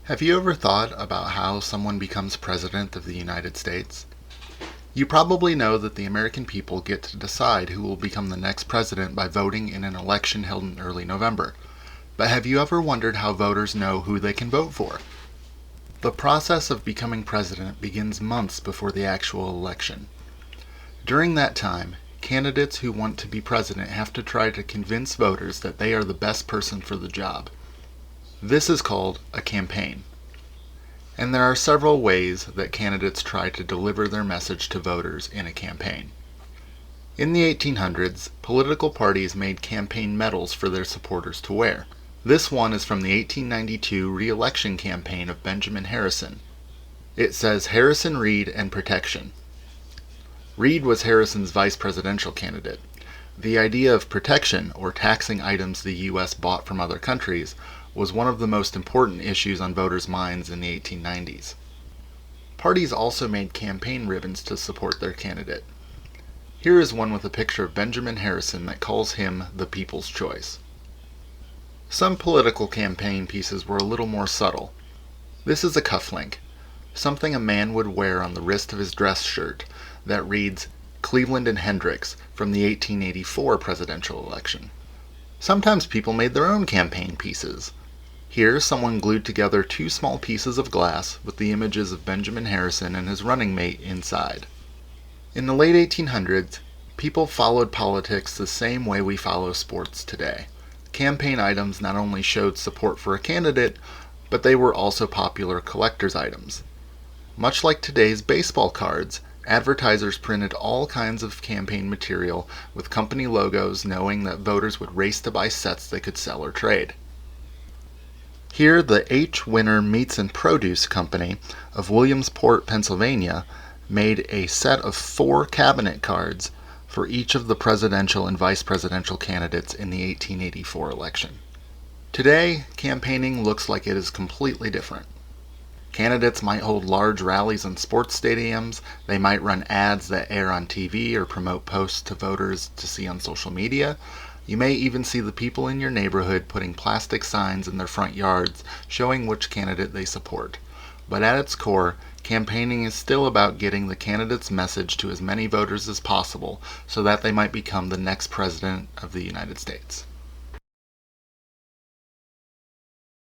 Have you ever thought about how someone becomes president of the United States? You probably know that the American people get to decide who will become the next president by voting in an election held in early November. But have you ever wondered how voters know who they can vote for? The process of becoming president begins months before the actual election. During that time, candidates who want to be president have to try to convince voters that they are the best person for the job. This is called a campaign. And there are several ways that candidates try to deliver their message to voters in a campaign. In the 1800s, political parties made campaign medals for their supporters to wear. This one is from the 1892 re-election campaign of Benjamin Harrison. It says Harrison, Reed, and Protection. Reed was Harrison's vice presidential candidate. The idea of protection, or taxing items the U.S. bought from other countries, was one of the most important issues on voters' minds in the 1890s. Parties also made campaign ribbons to support their candidate. Here is one with a picture of Benjamin Harrison that calls him the people's choice. Some political campaign pieces were a little more subtle. This is a cufflink, something a man would wear on the wrist of his dress shirt that reads Cleveland and Hendricks from the 1884 presidential election. Sometimes people made their own campaign pieces. Here, someone glued together two small pieces of glass with the images of Benjamin Harrison and his running mate inside. In the late 1800s, people followed politics the same way we follow sports today. Campaign items not only showed support for a candidate, but they were also popular collector's items. Much like today's baseball cards, advertisers printed all kinds of campaign material with company logos, knowing that voters would race to buy sets they could sell or trade. Here, the H. Winter Meats and Produce Company of Williamsport, Pennsylvania, made a set of 4 cabinet cards for each of the presidential and vice presidential candidates in the 1884 election. Today, campaigning looks like it is completely different. Candidates might hold large rallies in sports stadiums, they might run ads that air on TV or promote posts to voters to see on social media. You may even see the people in your neighborhood putting plastic signs in their front yards showing which candidate they support. But at its core, campaigning is still about getting the candidate's message to as many voters as possible so that they might become the next president of the United States.